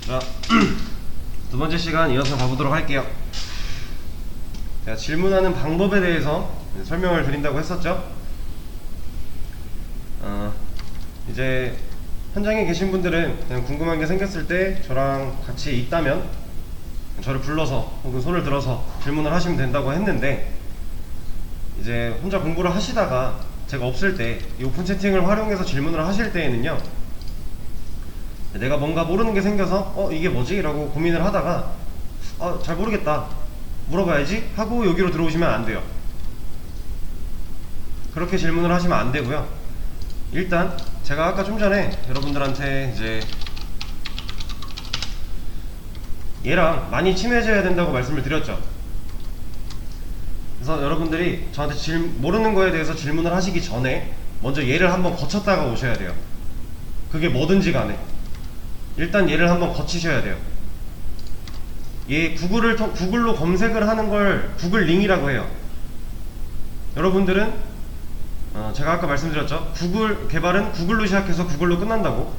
자, 두 번째 시간 이어서 가보도록 할게요. 제가 질문하는 방법에 대해서 설명을 드린다고 했었죠. 이제 현장에 계신 분들은 그냥 궁금한 게 생겼을 때 저랑 같이 있다면 저를 불러서 혹은 손을 들어서 질문을 하시면 된다고 했는데, 이제 혼자 공부를 하시다가 제가 없을 때 이 오픈 채팅을 활용해서 질문을 하실 때에는요, 내가 뭔가 모르는 게 생겨서 이게 뭐지? 라고 고민을 하다가 잘 모르겠다, 물어봐야지 하고 여기로 들어오시면 안 돼요. 그렇게 질문을 하시면 안 되고요. 일단 제가 아까 좀 전에 여러분들한테 이제 얘랑 많이 친해져야 된다고 말씀을 드렸죠. 그래서 여러분들이 저한테 모르는 거에 대해서 질문을 하시기 전에 먼저 얘를 한번 거쳤다가 오셔야 돼요. 그게 뭐든지 간에 일단 얘를 한번 거치셔야 돼요. 얘 구글로 검색을 하는 걸 구글링이라고 해요. 여러분들은 제가 아까 말씀드렸죠. 구글 개발은 구글로 시작해서 구글로 끝난다고.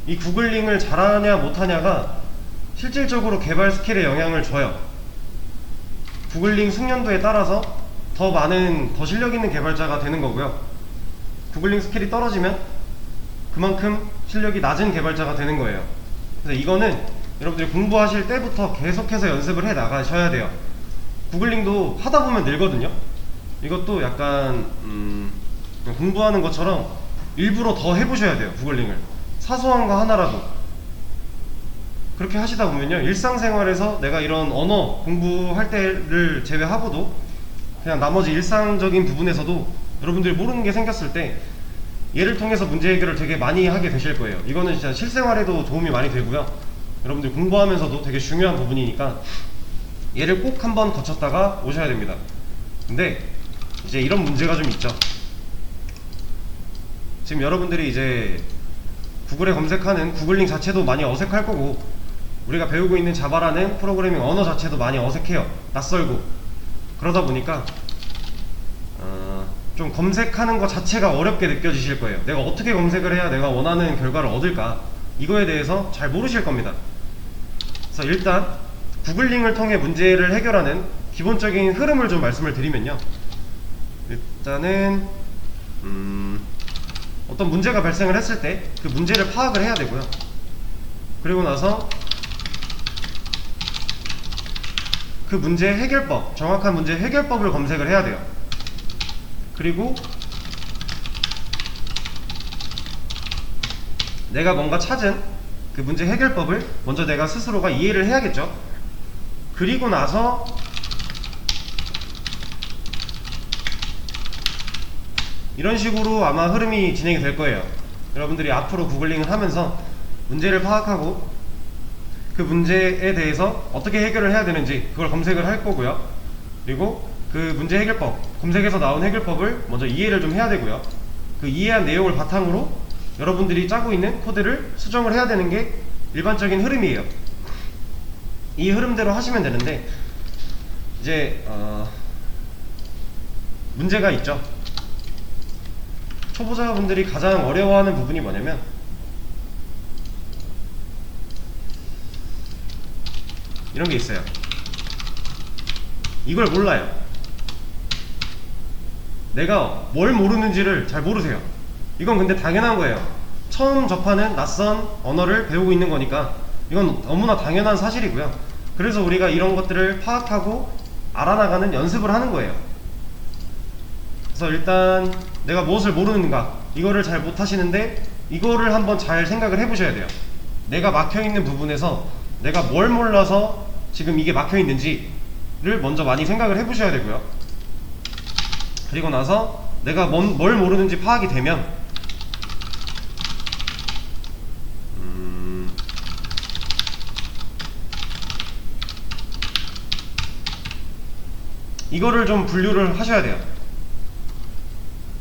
이 구글링을 잘하냐 못하냐가 실질적으로 개발 스킬에 영향을 줘요. 구글링 숙련도에 따라서 더 실력 있는 개발자가 되는 거고요. 구글링 스킬이 떨어지면 그만큼 실력이 낮은 개발자가 되는 거예요. 그래서 이거는 여러분들이 공부하실 때부터 계속해서 연습을 해 나가셔야 돼요. 구글링도 하다 보면 늘거든요. 이것도 약간 공부하는 것처럼 일부러 더 해보셔야 돼요. 구글링을 사소한 거 하나라도 그렇게 하시다 보면요, 일상생활에서 내가 이런 언어 공부할 때를 제외하고도 그냥 나머지 일상적인 부분에서도 여러분들이 모르는 게 생겼을 때 얘를 통해서 문제 해결을 되게 많이 하게 되실 거예요. 이거는 진짜 실생활에도 도움이 많이 되고요, 여러분들 공부하면서도 되게 중요한 부분이니까 얘를 꼭 한번 거쳤다가 오셔야 됩니다. 근데 이제 이런 문제가 좀 있죠. 지금 여러분들이 이제 구글에 검색하는 구글링 자체도 많이 어색할 거고, 우리가 배우고 있는 자바라는 프로그래밍 언어 자체도 많이 어색해요. 낯설고. 그러다 보니까 좀 검색하는 것 자체가 어렵게 느껴지실 거예요. 내가 어떻게 검색을 해야 내가 원하는 결과를 얻을까, 이거에 대해서 잘 모르실 겁니다. 그래서 일단 구글링을 통해 문제를 해결하는 기본적인 흐름을 좀 말씀을 드리면요, 일단은 어떤 문제가 발생을 했을 때 그 문제를 파악을 해야 되고요. 그리고 나서 그 문제의 해결법, 정확한 문제 해결법을 검색을 해야 돼요. 그리고 내가 뭔가 찾은 그 문제 해결법을 먼저 내가 스스로가 이해를 해야겠죠. 그리고 나서 이런 식으로 아마 흐름이 진행이 될 거예요. 여러분들이 앞으로 구글링을 하면서 문제를 파악하고 그 문제에 대해서 어떻게 해결을 해야 되는지 그걸 검색을 할 거고요. 그리고 그 문제 해결법, 검색에서 나온 해결법을 먼저 이해를 좀 해야 되고요. 그 이해한 내용을 바탕으로 여러분들이 짜고 있는 코드를 수정을 해야 되는 게 일반적인 흐름이에요. 이 흐름대로 하시면 되는데, 이제 문제가 있죠. 초보자분들이 가장 어려워하는 부분이 뭐냐면, 이런 게 있어요. 이걸 몰라요. 내가 뭘 모르는지를 잘 모르세요. 이건 근데 당연한 거예요. 처음 접하는 낯선 언어를 배우고 있는 거니까 이건 너무나 당연한 사실이고요. 그래서 우리가 이런 것들을 파악하고 알아나가는 연습을 하는 거예요. 그래서 일단 내가 무엇을 모르는가, 이거를 잘 못하시는데 이거를 한번 잘 생각을 해보셔야 돼요. 내가 막혀있는 부분에서 내가 뭘 몰라서 지금 이게 막혀있는지를 먼저 많이 생각을 해보셔야 되고요. 그리고 나서 내가 뭘 모르는지 파악이 되면 이거를 좀 분류를 하셔야 돼요.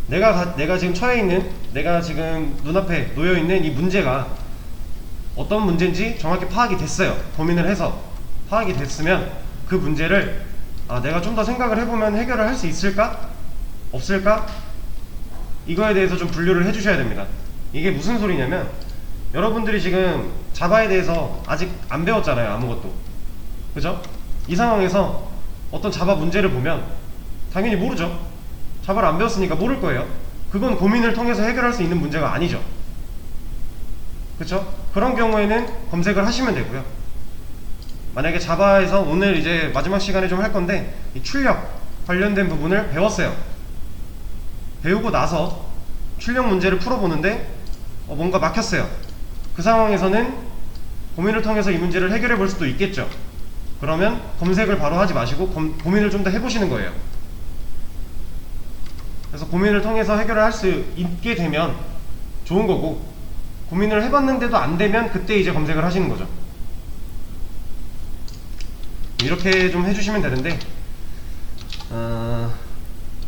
내가 지금 처해 있는, 내가 지금 눈앞에 놓여있는 이 문제가 어떤 문제인지 정확히 파악이 됐어요. 고민을 해서 파악이 됐으면 그 문제를 내가 좀 더 생각을 해보면 해결을 할 수 있을까? 없을까? 이거에 대해서 좀 분류를 해주셔야 됩니다. 이게 무슨 소리냐면, 여러분들이 지금 자바에 대해서 아직 안 배웠잖아요. 아무것도. 그죠? 이 상황에서 어떤 자바 문제를 보면 당연히 모르죠. 자바를 안 배웠으니까 모를 거예요. 그건 고민을 통해서 해결할 수 있는 문제가 아니죠. 그쵸? 그런 경우에는 검색을 하시면 되고요. 만약에 자바에서 오늘 이제 마지막 시간에 좀 할 건데 이 출력 관련된 부분을 배웠어요. 배우고 나서 출력 문제를 풀어보는데 뭔가 막혔어요. 그 상황에서는 고민을 통해서 이 문제를 해결해 볼 수도 있겠죠. 그러면 검색을 바로 하지 마시고 고민을 좀 더 해보시는 거예요. 그래서 고민을 통해서 해결을 할 수 있게 되면 좋은 거고, 고민을 해봤는데도 안 되면 그때 이제 검색을 하시는 거죠. 이렇게 좀 해주시면 되는데,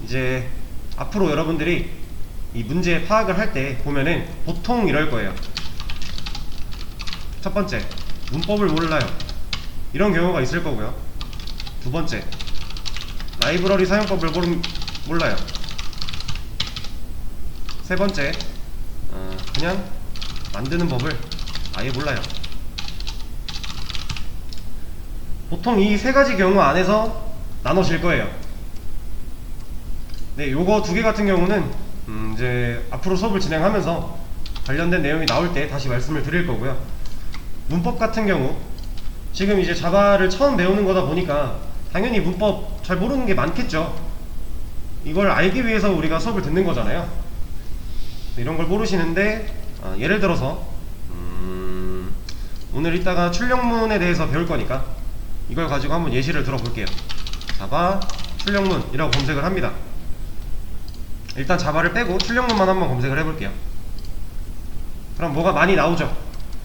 이제 앞으로 여러분들이 이 문제 파악을 할 때 보면은 보통 이럴 거예요. 첫 번째, 문법을 몰라요. 이런 경우가 있을 거고요. 두 번째, 라이브러리 사용법을 몰라요. 세 번째, 그냥 만드는 법을 아예 몰라요. 보통 이 세 가지 경우 안에서 나눠질 거예요. 네, 요거 두 개 같은 경우는 이제 앞으로 수업을 진행하면서 관련된 내용이 나올 때 다시 말씀을 드릴 거고요. 문법 같은 경우 지금 이제 자바를 처음 배우는 거다 보니까 당연히 문법 잘 모르는 게 많겠죠. 이걸 알기 위해서 우리가 수업을 듣는 거잖아요. 이런 걸 모르시는데 예를 들어서 오늘 이따가 출력문에 대해서 배울 거니까 이걸 가지고 한번 예시를 들어볼게요. 자바 출력문이라고 검색을 합니다. 일단 자바를 빼고 출력문만 한번 검색을 해볼게요. 그럼 뭐가 많이 나오죠?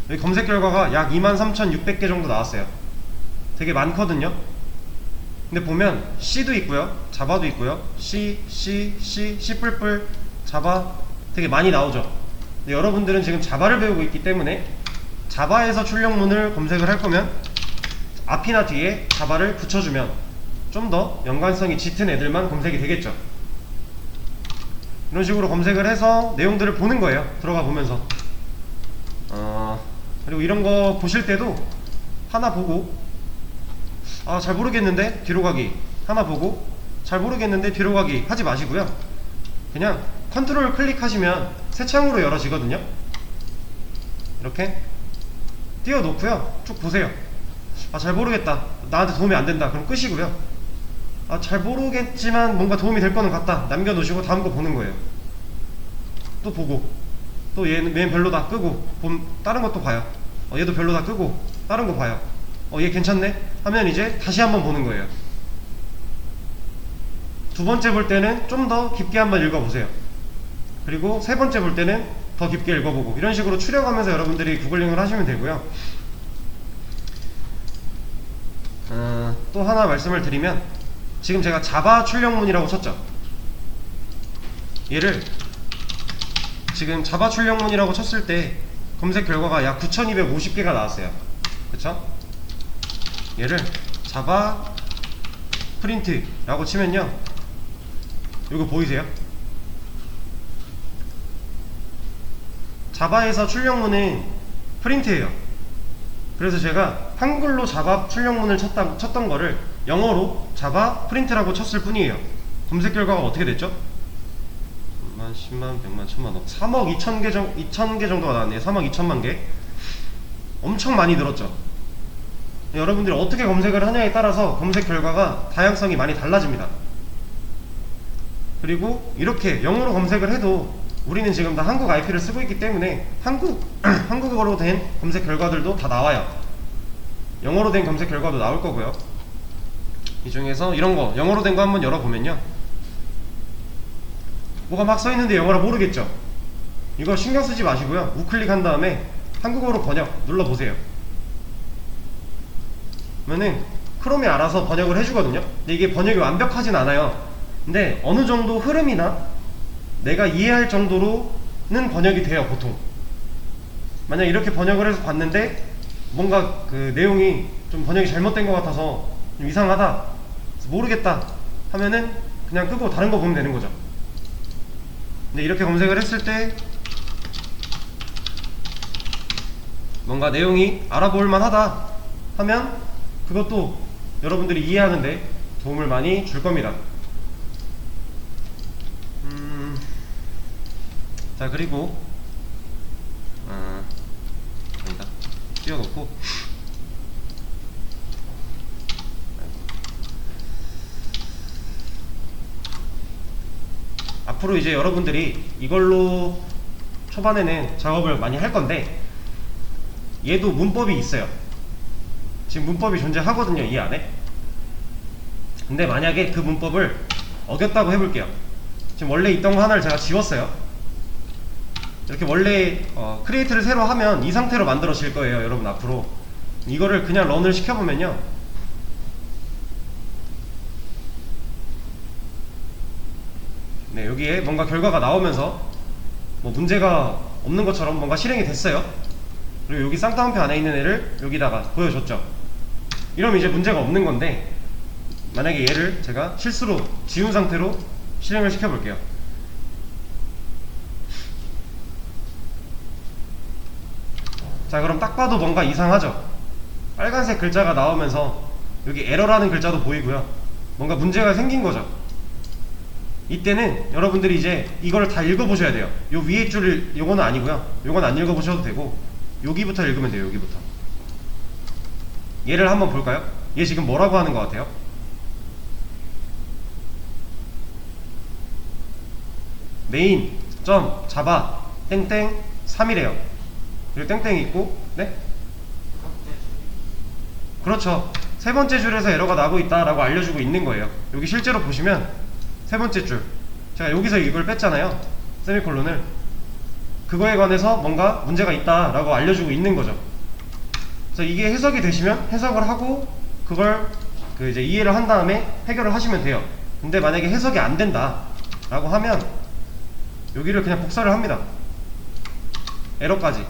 여기 검색 결과가 약 23,600개 정도 나왔어요. 되게 많거든요. 근데 보면 C도 있고요, 자바도 있고요, C, C, 자바 되게 많이 나오죠. 근데 여러분들은 지금 자바를 배우고 있기 때문에 자바에서 출력문을 검색을 할 거면 앞이나 뒤에 자바를 붙여주면 좀 더 연관성이 짙은 애들만 검색이 되겠죠. 이런 식으로 검색을 해서 내용들을 보는 거예요. 들어가 보면서. 그리고 이런 거 보실 때도 하나 보고 잘 모르겠는데 뒤로 가기, 하나 보고 잘 모르겠는데 뒤로 가기 하지 마시고요. 그냥 컨트롤 클릭하시면 새 창으로 열어지거든요. 이렇게 띄워놓고요, 쭉 보세요. 잘 모르겠다, 나한테 도움이 안 된다, 그럼 끄시고요. 잘 모르겠지만 뭔가 도움이 될 거는 같다, 남겨놓으시고 다음 거 보는 거예요. 또 보고, 또 얘는 별로다, 끄고, 다른 것도 봐요. 얘도 별로다, 끄고 다른 거 봐요. 얘 괜찮네 하면 이제 다시 한번 보는 거예요. 두 번째 볼 때는 좀 더 깊게 한번 읽어보세요. 그리고 세 번째 볼 때는 더 깊게 읽어보고, 이런 식으로 추려가면서 여러분들이 구글링을 하시면 되고요. 또 하나 말씀을 드리면, 지금 제가 자바 출력문이라고 쳤죠. 얘를 지금 자바 출력문이라고 쳤을 때 검색 결과가 약 9,250개가 나왔어요. 그쵸? 얘를 자바 프린트라고 치면요, 이거 보이세요? 자바에서 출력문은 프린트예요. 그래서 제가 한글로 자바 출력문을 쳤던 거를 영어로 자바 프린트라고 쳤을 뿐이에요. 검색 결과가 어떻게 됐죠? 10만, 10만, 100만, 1000만, 3억 2천 개 정도가 나왔네요. 3억 2천만 개. 엄청 많이 늘었죠. 여러분들이 어떻게 검색을 하냐에 따라서 검색 결과가 다양성이 많이 달라집니다. 그리고 이렇게 영어로 검색을 해도 우리는 지금 다 한국 IP를 쓰고 있기 때문에 한국어로 된 검색 결과들도 다 나와요. 영어로 된 검색 결과도 나올 거고요. 이 중에서 이런 거 영어로 된 거 한번 열어보면요, 뭐가 막 써있는데 영어라 모르겠죠? 이거 신경 쓰지 마시고요, 우클릭한 다음에 한국어로 번역 눌러보세요. 그러면은 크롬이 알아서 번역을 해주거든요. 근데 이게 번역이 완벽하진 않아요. 근데 어느 정도 흐름이나 내가 이해할 정도로는 번역이 돼요, 보통. 만약 이렇게 번역을 해서 봤는데 뭔가 그 내용이 좀 번역이 잘못된 것 같아서 좀 이상하다, 모르겠다 하면은 그냥 끄고 다른 거 보면 되는 거죠. 근데 이렇게 검색을 했을 때 뭔가 내용이 알아볼 만하다 하면 그것도 여러분들이 이해하는데 도움을 많이 줄 겁니다. 자, 그리고 아니다, 띄워놓고 앞으로 이제 여러분들이 이걸로 초반에는 작업을 많이 할 건데, 얘도 문법이 있어요. 지금 문법이 존재하거든요, 이 안에. 근데 만약에 그 문법을 어겼다고 해볼게요. 지금 원래 있던 거 하나를 제가 지웠어요. 이렇게 원래 크리에이트를 새로 하면 이 상태로 만들어질 거예요, 여러분. 앞으로 이거를 그냥 런을 시켜보면요, 네, 여기에 뭔가 결과가 나오면서 뭐 문제가 없는 것처럼 뭔가 실행이 됐어요. 그리고 여기 쌍따옴표 안에 있는 애를 여기다가 보여줬죠. 이러면 이제 문제가 없는 건데, 만약에 얘를 제가 실수로 지운 상태로 실행을 시켜볼게요. 자, 그럼 딱 봐도 뭔가 이상하죠? 빨간색 글자가 나오면서 여기 에러라는 글자도 보이고요. 뭔가 문제가 생긴 거죠. 이때는 여러분들이 이제 이거를 다 읽어보셔야 돼요. 요 위에 줄을, 요거는 아니고요, 요건 안 읽어보셔도 되고 여기부터 읽으면 돼요. 여기부터. 얘를 한번 볼까요? 얘 지금 뭐라고 하는 것 같아요? 메인 점 자바 땡땡 3이래요. 그리고 땡땡이 있고, 네? 그렇죠. 세 번째 줄에서 에러가 나고 있다라고 알려주고 있는 거예요. 여기 실제로 보시면 세 번째 줄, 제가 여기서 이걸 뺐잖아요, 세미콜론을. 그거에 관해서 뭔가 문제가 있다라고 알려주고 있는 거죠. 그래서 이게 해석이 되시면 해석을 하고 그걸 이제 이해를 한 다음에 해결을 하시면 돼요. 근데 만약에 해석이 안 된다 라고 하면 여기를 그냥 복사를 합니다. 에러까지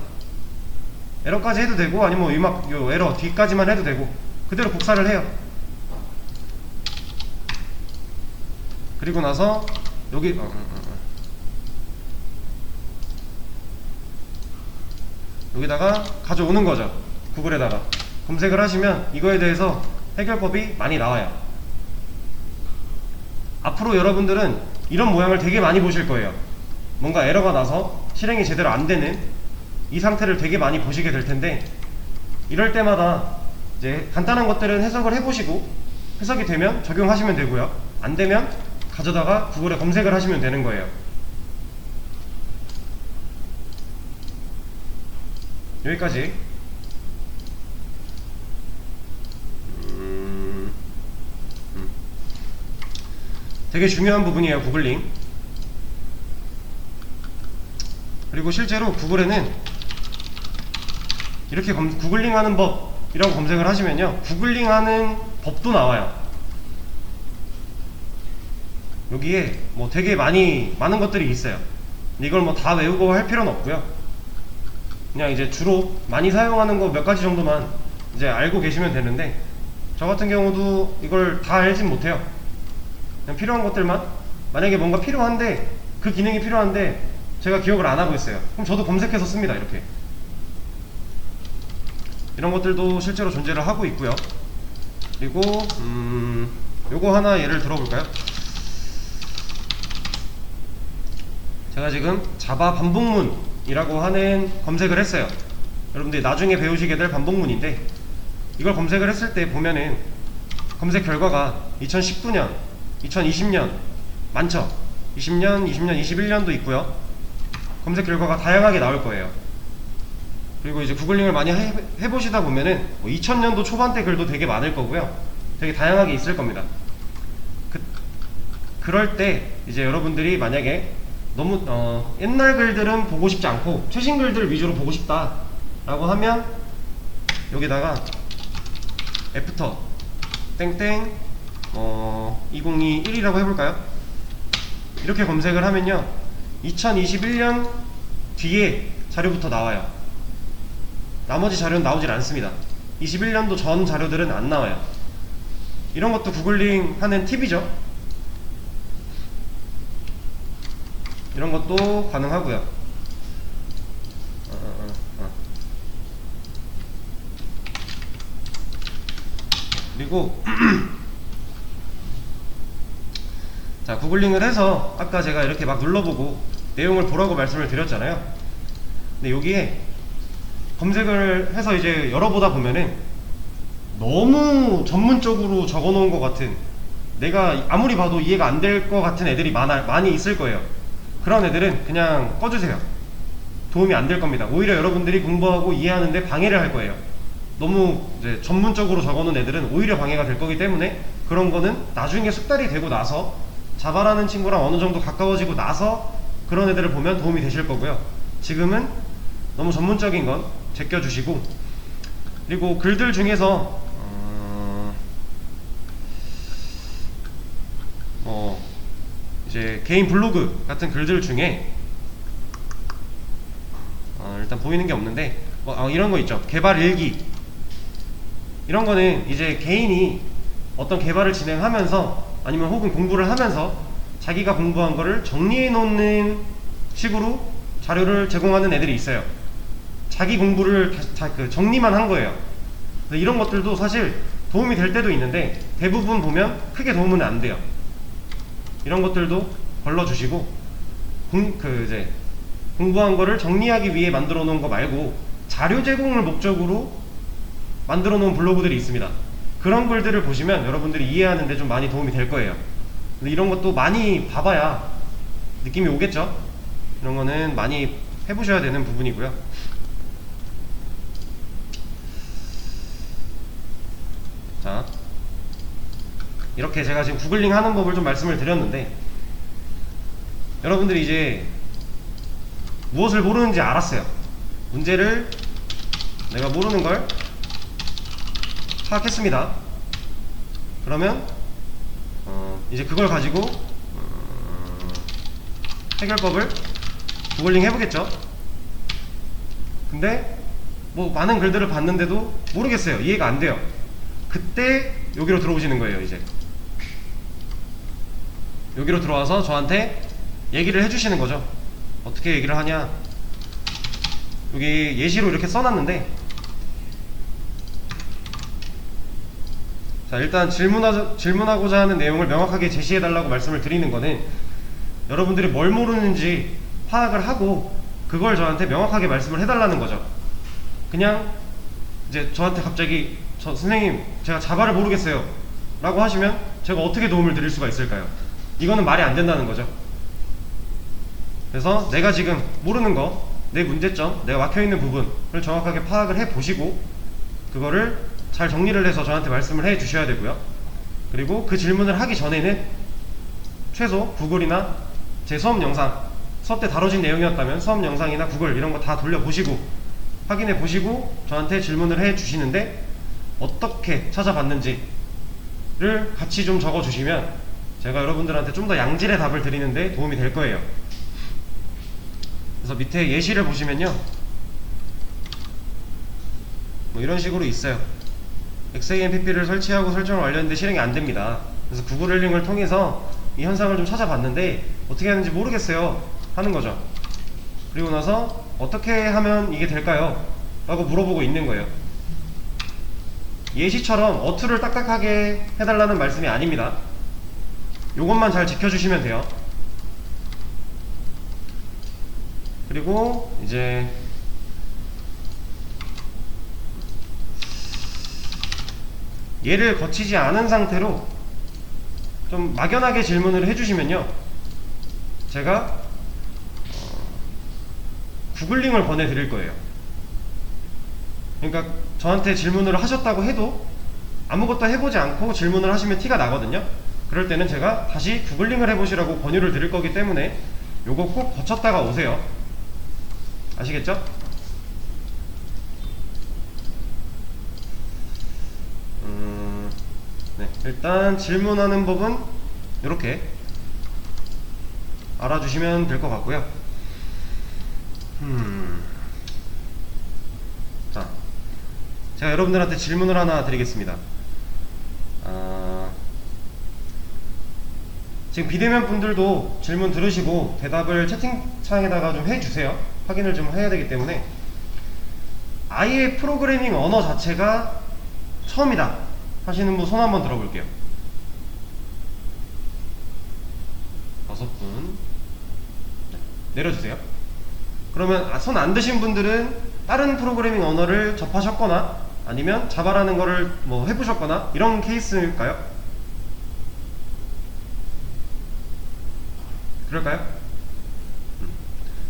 해도 되고, 아니면 요 에러 뒤까지만 해도 되고 그대로 복사를 해요. 그리고 나서 여기 여기다가 가져오는 거죠. 구글에다가 검색을 하시면 이거에 대해서 해결법이 많이 나와요. 앞으로 여러분들은 이런 모양을 되게 많이 보실 거예요. 뭔가 에러가 나서 실행이 제대로 안 되는 이 상태를 되게 많이 보시게 될 텐데, 이럴 때마다 이제 간단한 것들은 해석을 해보시고 해석이 되면 적용하시면 되고요, 안 되면 가져다가 구글에 검색을 하시면 되는 거예요. 여기까지. 되게 중요한 부분이에요, 구글링. 그리고 실제로 구글에는 이렇게 구글링 하는 법이라고 검색을 하시면요, 구글링 하는 법도 나와요. 여기에 뭐 되게 많은 것들이 있어요. 근데 이걸 뭐 다 외우고 할 필요는 없고요, 그냥 이제 주로 많이 사용하는 거 몇 가지 정도만 이제 알고 계시면 되는데, 저 같은 경우도 이걸 다 알진 못해요. 그냥 필요한 것들만, 만약에 뭔가 필요한데, 그 기능이 필요한데 제가 기억을 안 하고 있어요. 그럼 저도 검색해서 씁니다. 이렇게. 이런 것들도 실제로 존재를 하고 있고요. 그리고 요거 하나 예를 들어볼까요? 제가 지금 자바 반복문이라고 하는 검색을 했어요. 여러분들이 나중에 배우시게 될 반복문인데, 이걸 검색을 했을 때 보면은 검색 결과가 2019년, 2020년 많죠? 20년, 20년, 21년도 있고요. 검색 결과가 다양하게 나올 거예요. 그리고 이제 구글링을 많이 해보시다 보면은 뭐 2000년도 초반대 글도 되게 많을 거고요. 되게 다양하게 있을 겁니다. 그럴 때 이제 여러분들이 만약에 너무 옛날 글들은 보고 싶지 않고 최신 글들 위주로 보고 싶다 라고 하면, 여기다가 애프터 땡땡 2021이라고 해볼까요? 이렇게 검색을 하면요, 2021년 뒤에 자료부터 나와요. 나머지 자료는 나오질 않습니다. 21년도 전 자료들은 안 나와요. 이런 것도 구글링 하는 팁이죠. 이런 것도 가능하고요. 그리고 자, 구글링을 해서 아까 제가 이렇게 막 눌러보고 내용을 보라고 말씀을 드렸잖아요. 근데 여기에 검색을 해서 이제 열어보다 보면은 너무 전문적으로 적어놓은 것 같은, 내가 아무리 봐도 이해가 안 될 것 같은 애들이 많이 있을 거예요. 그런 애들은 그냥 꺼주세요. 도움이 안 될 겁니다. 오히려 여러분들이 공부하고 이해하는데 방해를 할 거예요. 너무 이제 전문적으로 적어놓은 애들은 오히려 방해가 될 거기 때문에 그런 거는 나중에 숙달이 되고 나서 자바라는 친구랑 어느 정도 가까워지고 나서 그런 애들을 보면 도움이 되실 거고요. 지금은 너무 전문적인 건 제껴주시고, 그리고 글들 중에서 이제 개인 블로그 같은 글들 중에 일단 보이는 게 없는데 이런 거 있죠. 개발 일기. 이런 거는 이제 개인이 어떤 개발을 진행하면서 아니면 혹은 공부를 하면서 자기가 공부한 거를 정리해 놓는 식으로 자료를 제공하는 애들이 있어요. 자기 공부를 정리만 한 거예요. 근데 이런 것들도 사실 도움이 될 때도 있는데 대부분 보면 크게 도움은 안 돼요. 이런 것들도 걸러주시고, 이제 공부한 거를 정리하기 위해 만들어 놓은 거 말고 자료 제공을 목적으로 만들어 놓은 블로그들이 있습니다. 그런 글들을 보시면 여러분들이 이해하는데 좀 많이 도움이 될 거예요. 근데 이런 것도 많이 봐봐야 느낌이 오겠죠? 이런 거는 많이 해보셔야 되는 부분이고요. 자, 이렇게 제가 지금 구글링 하는 법을 좀 말씀을 드렸는데, 여러분들이 이제 무엇을 모르는지 알았어요. 문제를 내가 모르는 걸 파악했습니다. 그러면 이제 그걸 가지고 해결법을 구글링 해보겠죠. 근데 뭐 많은 글들을 봤는데도 모르겠어요. 이해가 안 돼요. 그때 여기로 들어오시는 거예요. 이제 여기로 들어와서 저한테 얘기를 해주시는 거죠. 어떻게 얘기를 하냐, 여기 예시로 이렇게 써놨는데, 자, 일단 질문하고자 하는 내용을 명확하게 제시해달라고 말씀을 드리는 거는 여러분들이 뭘 모르는지 파악을 하고 그걸 저한테 명확하게 말씀을 해달라는 거죠. 그냥 이제 저한테 갑자기 선생님 제가 자바를 모르겠어요 라고 하시면 제가 어떻게 도움을 드릴 수가 있을까요? 이거는 말이 안 된다는 거죠. 그래서 내가 지금 모르는 거, 내 문제점, 내가 막혀있는 부분을 정확하게 파악을 해보시고 그거를 잘 정리를 해서 저한테 말씀을 해 주셔야 되고요. 그리고 그 질문을 하기 전에는 최소 구글이나 제 수업 영상, 수업 때 다뤄진 내용이었다면 수업 영상이나 구글 이런 거 다 돌려보시고 확인해 보시고 저한테 질문을 해 주시는데, 어떻게 찾아봤는지를 같이 좀 적어 주시면 제가 여러분들한테 좀 더 양질의 답을 드리는데 도움이 될 거예요. 그래서 밑에 예시를 보시면요, 뭐 이런 식으로 있어요. XAMPP를 설치하고 설정을 완료했는데 실행이 안됩니다. 그래서 구글 헬링을 통해서 이 현상을 좀 찾아봤는데 어떻게 하는지 모르겠어요 하는 거죠. 그리고 나서 어떻게 하면 이게 될까요? 라고 물어보고 있는 거예요. 예시처럼 어투를 딱딱하게 해달라는 말씀이 아닙니다. 요것만 잘 지켜주시면 돼요. 그리고 이제 얘를 거치지 않은 상태로 좀 막연하게 질문을 해주시면요, 제가 구글링을 권해드릴 거예요. 그러니까 저한테 질문을 하셨다고 해도 아무것도 해보지 않고 질문을 하시면 티가 나거든요. 그럴 때는 제가 다시 구글링을 해보시라고 권유를 드릴 거기 때문에 요거 꼭 거쳤다가 오세요. 아시겠죠? 네, 일단 질문하는 법은 이렇게 알아주시면 될 것 같고요. 자, 제가 여러분들한테 질문을 하나 드리겠습니다. 지금 비대면 분들도 질문 들으시고 대답을 채팅창에다가 좀 해주세요. 확인을 좀 해야 되기 때문에. 아예 프로그래밍 언어 자체가 처음이다 하시는 분 손 한번 들어볼게요. 5분. 내려주세요. 그러면 손 안 드신 분들은 다른 프로그래밍 언어를 접하셨거나 아니면 자바라는 거를 뭐 해보셨거나 이런 케이스일까요? 그럴까요?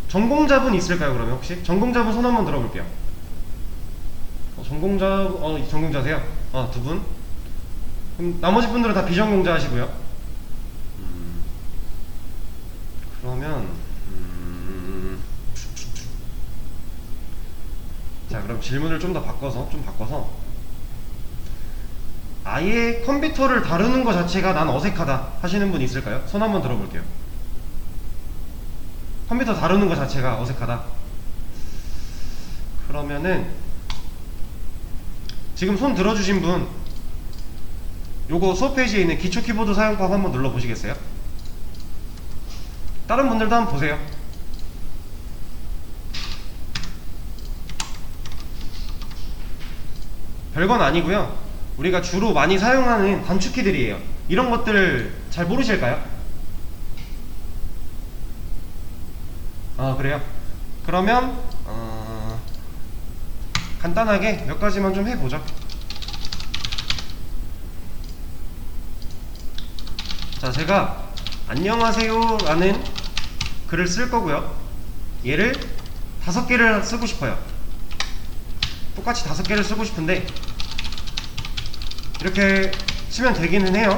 전공자분 있을까요? 그러면 혹시? 전공자분 손 한번 들어볼게요. 전공자세요? 두 분? 그럼 나머지 분들은 다 비전공자 하시고요. 그러면 자, 그럼 질문을 좀 바꿔서 아예 컴퓨터를 다루는 것 자체가 난 어색하다 하시는 분 있을까요? 손 한번 들어볼게요. 컴퓨터 다루는 것 자체가 어색하다. 그러면은 지금 손 들어주신 분 요거 수업 페이지에 있는 기초 키보드 사용법 한번 눌러보시겠어요? 다른 분들도 한번 보세요. 별건 아니고요. 우리가 주로 많이 사용하는 단축키들이에요. 이런 것들 잘 모르실까요? 그래요? 그러면 간단하게 몇 가지만 좀 해보죠. 자, 제가 안녕하세요 라는 글을 쓸 거고요. 얘를 5개를 쓰고 싶어요. 똑같이 5개를 쓰고 싶은데 이렇게 치면 되기는 해요.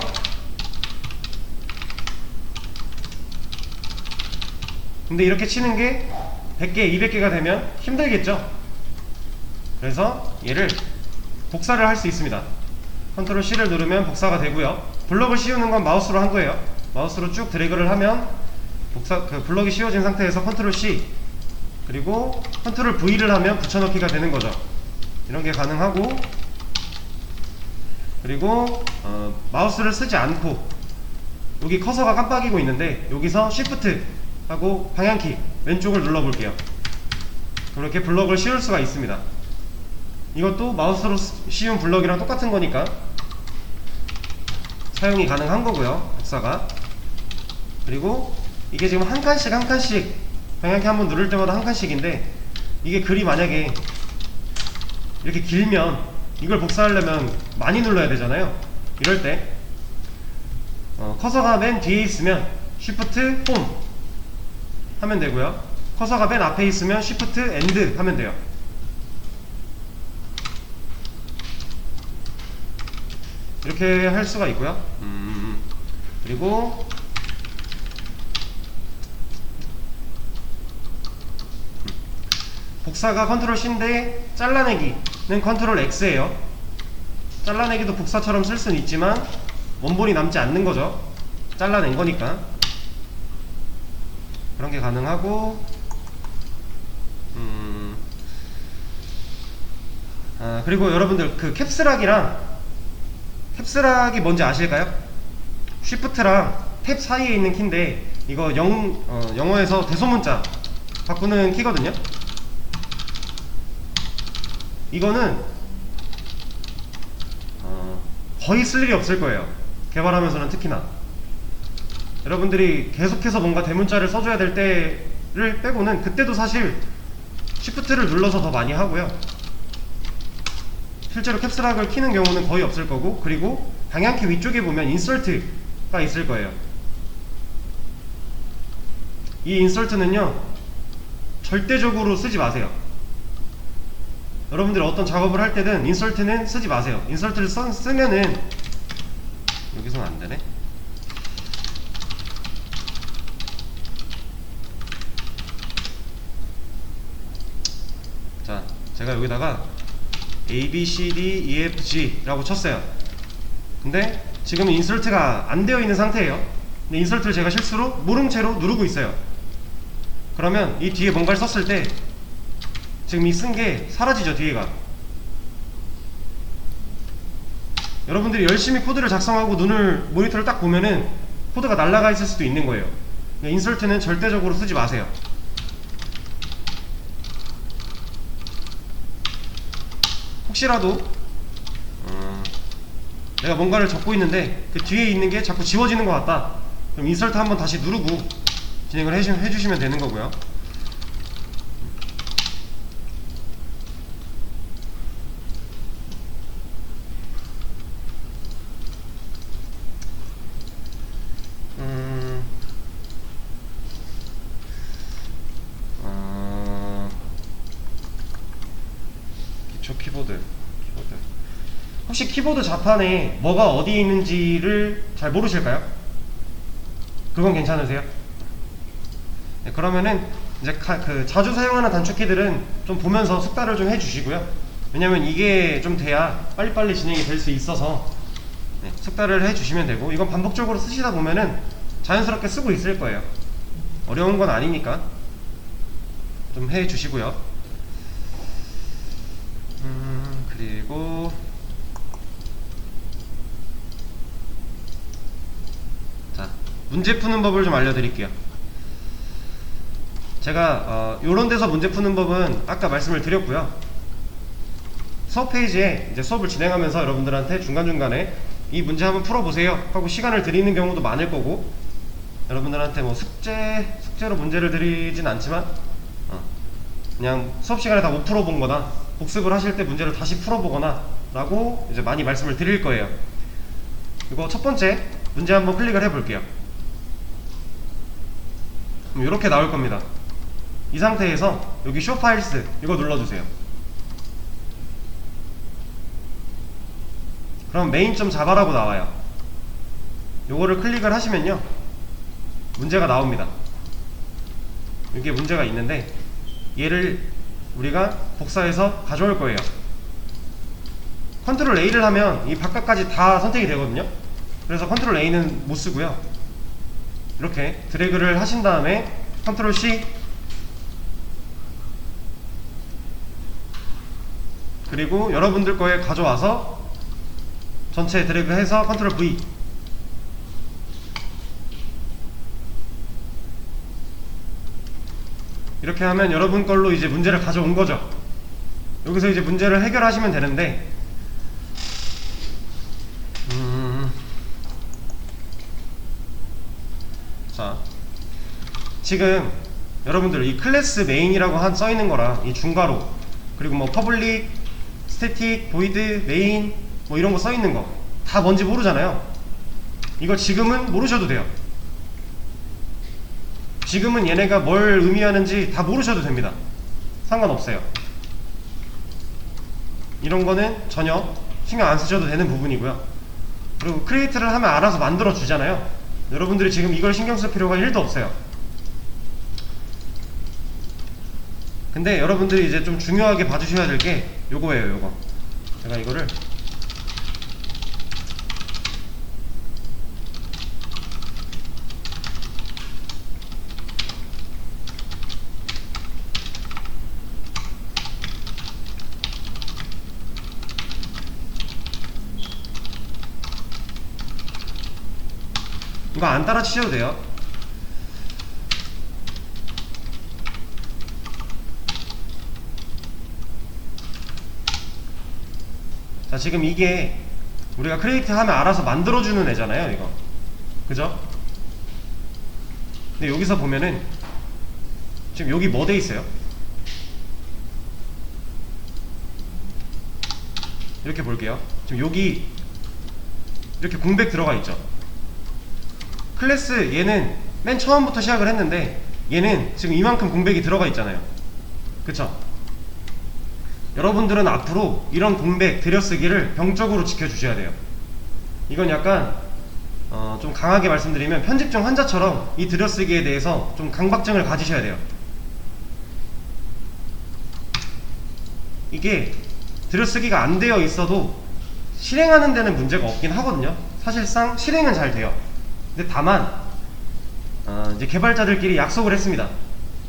근데 이렇게 치는 게 100개, 200개가 되면 힘들겠죠? 그래서 얘를 복사를 할 수 있습니다. 컨트롤 C를 누르면 복사가 되고요. 블럭을 씌우는 건 마우스로 한 거예요. 마우스로 쭉 드래그를 하면 블럭이 씌워진 상태에서 컨트롤 C 그리고 컨트롤 V를 하면 붙여넣기가 되는 거죠. 이런 게 가능하고, 그리고 마우스를 쓰지 않고 여기 커서가 깜빡이고 있는데 여기서 Shift 하고 방향키 왼쪽을 눌러볼게요. 그렇게 블럭을 씌울 수가 있습니다. 이것도 마우스로 씌운 블럭이랑 똑같은 거니까 사용이 가능한 거고요. 복사가. 그리고 이게 지금 한 칸씩 방향키 한번 누를 때마다 한 칸씩인데, 이게 글이 만약에 이렇게 길면 이걸 복사하려면 많이 눌러야 되잖아요. 이럴 때 커서가 맨 뒤에 있으면 Shift Home 하면 되고요. 커서가 맨 앞에 있으면 Shift End 하면 돼요. 이렇게 할 수가 있고요. 그리고 복사가 컨트롤 C인데 잘라내기는 컨트롤 X예요. 잘라내기도 복사처럼 쓸 수는 있지만 원본이 남지 않는 거죠. 잘라낸 거니까. 그런 게 가능하고, 그리고 여러분들 그 캡스락이 뭔지 아실까요? 쉬프트랑 탭 사이에 있는 키인데 이거 영어에서 대소문자 바꾸는 키거든요. 이거는 거의 쓸 일이 없을 거예요. 개발하면서는 특히나. 여러분들이 계속해서 뭔가 대문자를 써줘야 될 때를 빼고는 그때도 사실 쉬프트를 눌러서 더 많이 하고요. 실제로 캡스락을 키는 경우는 거의 없을 거고, 그리고 방향키 위쪽에 보면 인설트가 있을 거예요. 이 인설트는요 절대적으로 쓰지 마세요. 여러분들이 어떤 작업을 할 때든 인설트는 쓰지 마세요. 인설트를 쓰면은 여기서는 안 되네. 자, 제가 여기다가 A, B, C, D, E, F, G 라고 쳤어요. 근데 지금 인설트가 안 되어 있는 상태예요. 근데 인설트를 제가 실수로 모른 채로 누르고 있어요. 그러면 이 뒤에 뭔가를 썼을 때 지금 이 쓴 게 사라지죠, 뒤에가. 여러분들이 열심히 코드를 작성하고 모니터를 딱 보면은 코드가 날아가 있을 수도 있는 거예요. 인설트는 절대적으로 쓰지 마세요. 혹시라도 내가 뭔가를 적고 있는데 그 뒤에 있는 게 자꾸 지워지는 것 같다. 그럼 인설트 한번 다시 누르고 진행을 해주시면 되는 거고요. 기초 키보드. 혹시 키보드 자판에 뭐가 어디 있는지를 잘 모르실까요? 그건 괜찮으세요? 네, 그러면은 이제 자주 사용하는 단축키들은 좀 보면서 숙달을 좀 해주시고요. 왜냐면 이게 좀 돼야 빨리빨리 진행이 될 수 있어서 네, 숙달을 해주시면 되고, 이건 반복적으로 쓰시다 보면은 자연스럽게 쓰고 있을 거예요. 어려운 건 아니니까 좀 해주시고요. 그리고 자, 문제 푸는 법을 좀 알려드릴게요. 제가 요런 데서 문제 푸는 법은 아까 말씀을 드렸고요. 수업 페이지에 이제 수업을 진행하면서 여러분들한테 중간중간에 이 문제 한번 풀어보세요 하고 시간을 드리는 경우도 많을 거고, 여러분들한테 뭐 숙제로 문제를 드리진 않지만 그냥 수업 시간에 다 못 풀어본 거나 복습을 하실 때 문제를 다시 풀어보거나 라고 이제 많이 말씀을 드릴 거예요. 이거 첫 번째 문제 한번 클릭을 해볼게요. 그럼 이렇게 나올 겁니다. 이 상태에서 여기 쇼 파일스 이거 눌러주세요. 그럼 메인.java라고 나와요. 요거를 클릭을 하시면요 문제가 나옵니다. 이게 문제가 있는데 얘를 우리가 복사해서 가져올 거예요. 컨트롤 A를 하면 이 바깥까지 다 선택이 되거든요. 그래서 컨트롤 A는 못 쓰고요. 이렇게 드래그를 하신 다음에 컨트롤 C, 그리고 여러분들 거에 가져와서 전체 드래그해서 컨트롤 V, 이렇게 하면 여러분 걸로 이제 문제를 가져온 거죠. 여기서 이제 문제를 해결하시면 되는데, 자, 지금 여러분들 이 클래스 메인이라고 써있는 거랑 이 중괄호, 그리고 뭐 퍼블릭, 스태틱, 보이드, 메인 뭐 이런 거 써있는 거 다 뭔지 모르잖아요. 이거 지금은 모르셔도 돼요. 지금은 얘네가 뭘 의미하는지 다 모르셔도 됩니다. 상관없어요. 이런 거는 전혀 신경 안 쓰셔도 되는 부분이고요. 그리고 크리에이트를 하면 알아서 만들어 주잖아요. 여러분들이 지금 이걸 신경 쓸 필요가 1도 없어요. 근데 여러분들이 이제 좀 중요하게 봐주셔야 될 게 요거예요. 요거 제가 이거를 이거 안 따라 치셔도 돼요. 자, 지금 이게 우리가 크리에이트 하면 알아서 만들어주는 애잖아요, 이거. 그죠? 근데 여기서 보면은 지금 여기 뭐 돼 있어요? 이렇게 볼게요. 지금 여기 이렇게 공백 들어가 있죠. 클래스 얘는 맨 처음부터 시작을 했는데 얘는 지금 이만큼 공백이 들어가 있잖아요. 그쵸? 여러분들은 앞으로 이런 공백 들여쓰기를 병적으로 지켜주셔야 돼요. 이건 약간 좀 강하게 말씀드리면 편집증 환자처럼 이 들여쓰기에 대해서 좀 강박증을 가지셔야 돼요. 이게 들여쓰기가 안 되어 있어도 실행하는 데는 문제가 없긴 하거든요. 사실상 실행은 잘 돼요. 근데 다만 이제 개발자들끼리 약속을 했습니다.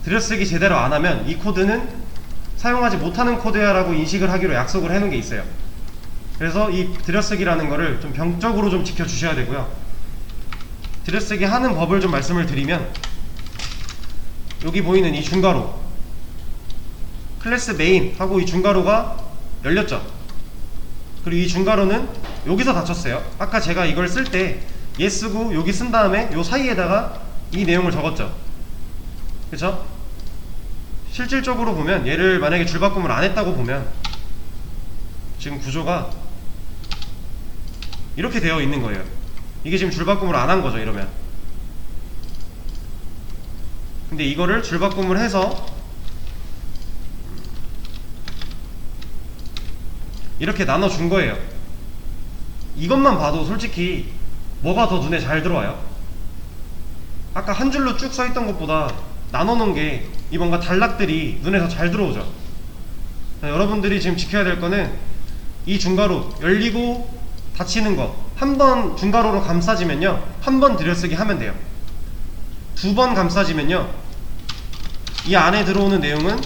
들여쓰기 제대로 안 하면 이 코드는 사용하지 못하는 코드야 라고 인식을 하기로 약속을 해놓은 게 있어요. 그래서 이 들여쓰기라는 거를 좀 병적으로 좀 지켜주셔야 되고요. 들여쓰기 하는 법을 좀 말씀을 드리면, 여기 보이는 이 중괄호 클래스 메인 하고 이 중괄호가 열렸죠. 그리고 이 중괄호는 여기서 닫혔어요. 아까 제가 이걸 쓸 때 얘 쓰고 여기 쓴 다음에 요 사이에다가 이 내용을 적었죠. 그쵸? 실질적으로 보면 얘를 만약에 줄바꿈을 안 했다고 보면 지금 구조가 이렇게 되어 있는 거예요. 이게 지금 줄바꿈을 안 한 거죠, 이러면. 근데 이거를 줄바꿈을 해서 이렇게 나눠준 거예요. 이것만 봐도 솔직히 뭐가 더 눈에 잘 들어와요? 아까 한 줄로 쭉 써있던 것보다 나눠놓은 게 이 뭔가 단락들이 눈에 더 잘 들어오죠. 여러분들이 지금 지켜야 될 거는 이 중괄호 열리고 닫히는 거 한 번 중괄호로 감싸지면요, 한 번 들여쓰기 하면 돼요. 두 번 감싸지면요, 이 안에 들어오는 내용은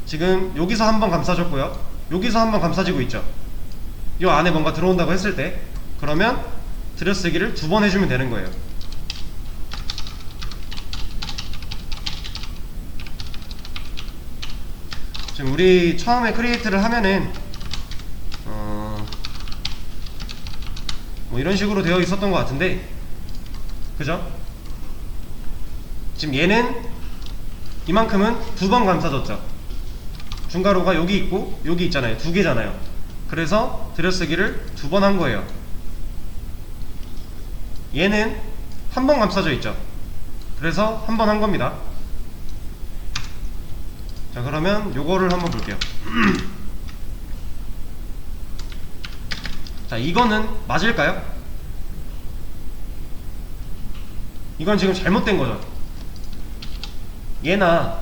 지금 여기서 한 번 감싸졌고요, 여기서 한 번 감싸지고 있죠. 이 안에 뭔가 들어온다고 했을 때 그러면 들여쓰기를 두 번 해주면 되는 거예요. 지금 우리 처음에 크리에이트를 하면은 뭐 이런 식으로 되어 있었던 것 같은데, 그죠? 지금 얘는 이만큼은 두 번 감싸졌죠. 중괄호가 여기 있고 여기 있잖아요. 두 개잖아요. 그래서 들여쓰기를 두 번 한 거예요. 얘는 한 번 감싸져 있죠. 그래서 한 번 한 겁니다. 자, 그러면 요거를 한번 볼게요. 자, 이거는 맞을까요? 이건 지금 잘못된 거죠. 얘나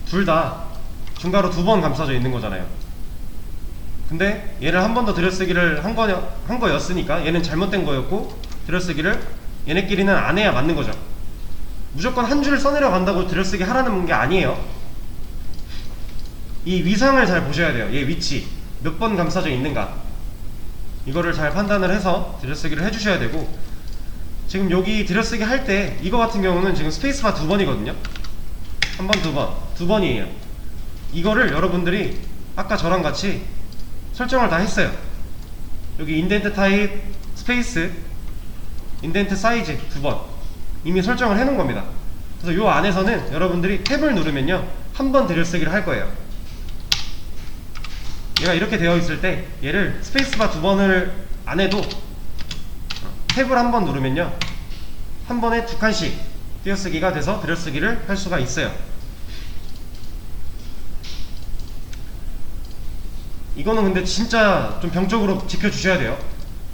둘 다 중괄호 두 번 감싸져 있는 거잖아요. 근데 얘를 한 번 더 들여쓰기를 한 거였으니까 얘는 잘못된 거였고, 들여쓰기를 얘네끼리는 안 해야 맞는 거죠. 무조건 한 줄 써내려 간다고 들여쓰기 하라는 게 아니에요. 이 위상을 잘 보셔야 돼요. 얘 위치 몇 번 감싸져 있는가, 이거를 잘 판단을 해서 들여쓰기를 해주셔야 되고, 지금 여기 들여쓰기 할 때 이거 같은 경우는 지금 스페이스바 두 번이거든요. 한 번, 두 번이에요. 이거를 여러분들이 아까 저랑 같이 설정을 다 했어요. 여기 인덴트 타입, 스페이스, 인덴트 사이즈 두 번 이미 설정을 해놓은 겁니다. 그래서 요 안에서는 여러분들이 탭을 누르면요, 한 번 들여쓰기를 할 거예요. 얘가 이렇게 되어 있을 때 얘를 스페이스바 두 번을 안 해도 탭을 한 번 누르면요, 한 번에 두 칸씩 띄어쓰기가 돼서 들여쓰기를 할 수가 있어요. 이거는 근데 진짜 좀 병적으로 지켜주셔야 돼요.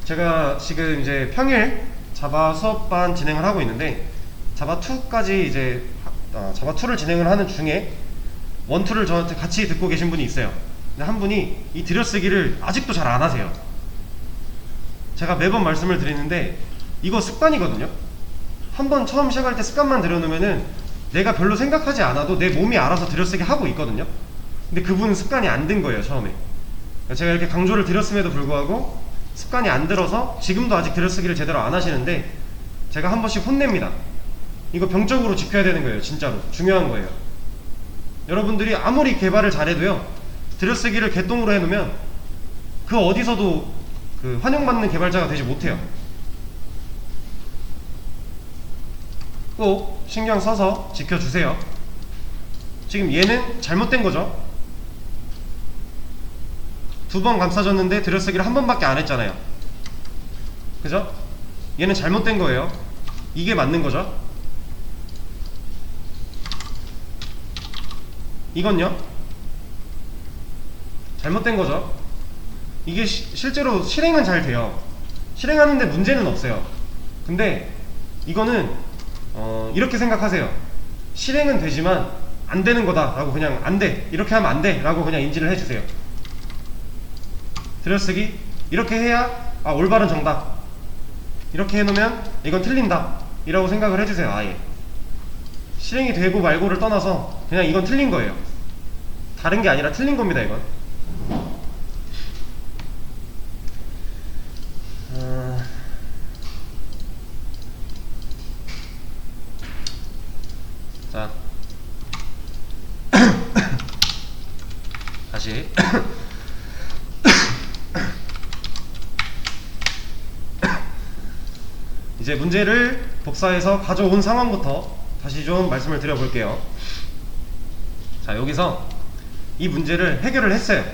제가 지금 이제 평일 자바 수업반 진행을 하고 있는데, 자바2까지 이제 자바2를 진행을 하는 중에 1, 2를 저한테 같이 듣고 계신 분이 있어요. 근데 한 분이 이 들여쓰기를 아직도 잘 안 하세요. 제가 매번 말씀을 드리는데 이거 습관이거든요. 한번 처음 시작할 때 습관만 들여놓으면은 내가 별로 생각하지 않아도 내 몸이 알아서 들여쓰기 하고 있거든요. 근데 그분은 습관이 안 든 거예요, 처음에. 제가 이렇게 강조를 드렸음에도 불구하고 습관이 안 들어서 지금도 아직 들여쓰기를 제대로 안 하시는데, 제가 한 번씩 혼냅니다. 이거 병적으로 지켜야 되는 거예요. 진짜로 중요한 거예요. 여러분들이 아무리 개발을 잘해도요, 들여쓰기를 개똥으로 해놓으면 그 어디서도 그 환영받는 개발자가 되지 못해요. 꼭 신경 써서 지켜주세요. 지금 얘는 잘못된 거죠. 두 번 감싸줬는데 들여쓰기를 한 번밖에 안 했잖아요. 그죠? 얘는 잘못된 거예요. 이게 맞는 거죠. 이건요, 잘못된 거죠. 이게 실제로 실행은 잘 돼요. 실행하는데 문제는 없어요. 근데 이거는 이렇게 생각하세요. 실행은 되지만 안 되는 거다 라고, 그냥 안 돼, 이렇게 하면 안 돼 라고 그냥 인지를 해주세요. 들여쓰기 이렇게 해야 올바른 정답, 이렇게 해놓으면 이건 틀린다 이라고 생각을 해주세요. 아예 실행이 되고 말고를 떠나서 그냥 이건 틀린 거예요. 다른 게 아니라 틀린 겁니다, 이건. 자, 다시 이제 문제를 복사해서 가져온 상황부터 다시 좀 말씀을 드려볼게요. 자, 여기서 이 문제를 해결을 했어요.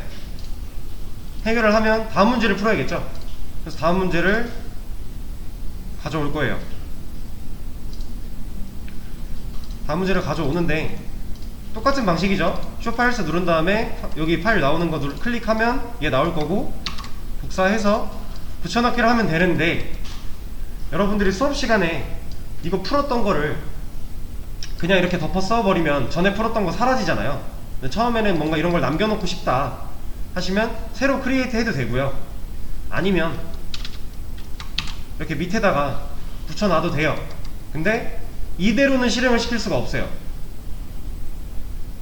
해결을 하면 다음 문제를 풀어야겠죠. 그래서 다음 문제를 가져올 거예요. 다음 문제를 가져오는데 똑같은 방식이죠. 쇼 파일스 누른 다음에 여기 파일 나오는 거 클릭하면 얘 나올 거고, 복사해서 붙여넣기를 하면 되는데, 여러분들이 수업 시간에 이거 풀었던 거를 그냥 이렇게 덮어 써버리면 전에 풀었던 거 사라지잖아요. 근데 처음에는 뭔가 이런 걸 남겨놓고 싶다 하시면 새로 크리에이트 해도 되고요, 아니면 이렇게 밑에다가 붙여놔도 돼요. 근데 이대로는 실행을 시킬 수가 없어요.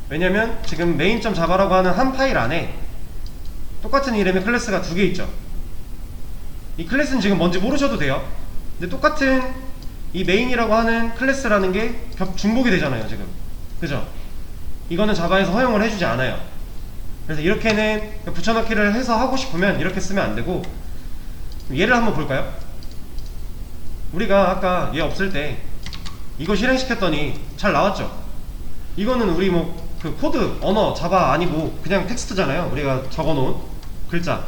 왜냐면 지금 main.java라고 하는 한 파일 안에 똑같은 이름의 클래스가 두 개 있죠. 이 클래스는 지금 뭔지 모르셔도 돼요. 근데 똑같은 이 main이라고 하는 클래스라는 게 중복이 되잖아요 지금. 그죠? 이거는 자바에서 허용을 해주지 않아요. 그래서 이렇게는 붙여넣기를 해서 하고 싶으면 이렇게 쓰면 안 되고, 얘를 한번 볼까요? 우리가 아까 얘 없을 때 이거 실행시켰더니 잘 나왔죠? 이거는 우리 뭐 그 코드, 언어, 자바 아니고 그냥 텍스트잖아요. 우리가 적어놓은 글자.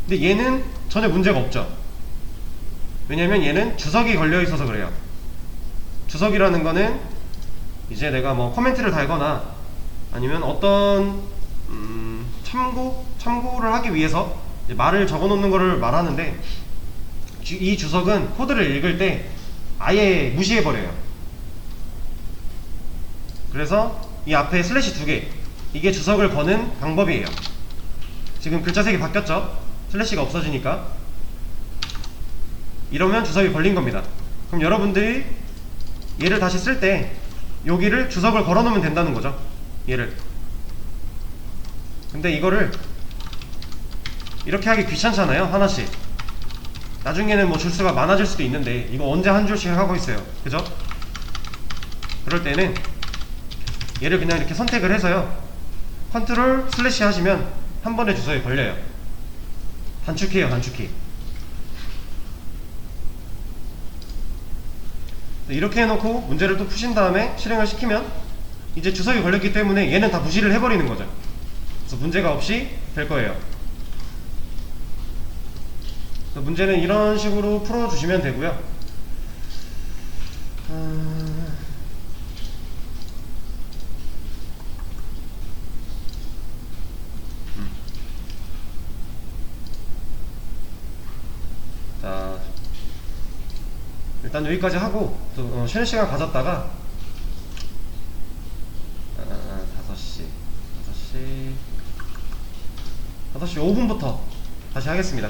근데 얘는 전혀 문제가 없죠. 왜냐면 얘는 주석이 걸려있어서 그래요. 주석이라는 거는 이제 내가 뭐 코멘트를 달거나 아니면 어떤 참고를 하기 위해서 말을 적어놓는 거를 말하는데, 이 주석은 코드를 읽을 때 아예 무시해버려요. 그래서 이 앞에 슬래시 두 개, 이게 주석을 거는 방법이에요. 지금 글자 색이 바뀌었죠? 슬래시가 없어지니까. 이러면 주석이 걸린 겁니다. 그럼 여러분들이 얘를 다시 쓸 때 여기를 주석을 걸어 놓으면 된다는 거죠. 얘를. 근데 이거를 이렇게 하기 귀찮잖아요, 하나씩. 나중에는 뭐 줄수가 많아질 수도 있는데 이거 언제 한 줄씩 하고 있어요. 그죠? 그럴 때는 얘를 그냥 이렇게 선택을 해서요, 컨트롤 슬래시 하시면 한 번에 주석이 걸려요. 단축키예요, 단축키. 이렇게 해놓고 문제를 또 푸신 다음에 실행을 시키면 이제 주석이 걸렸기 때문에 얘는 다 무시를 해버리는 거죠. 그래서 문제가 없이 될 거예요. 그래서 문제는 이런 식으로 풀어주시면 되고요. 자, 일단 여기까지 하고 또 쉬는 시간 가졌다가 5시 5분부터 다시 하겠습니다.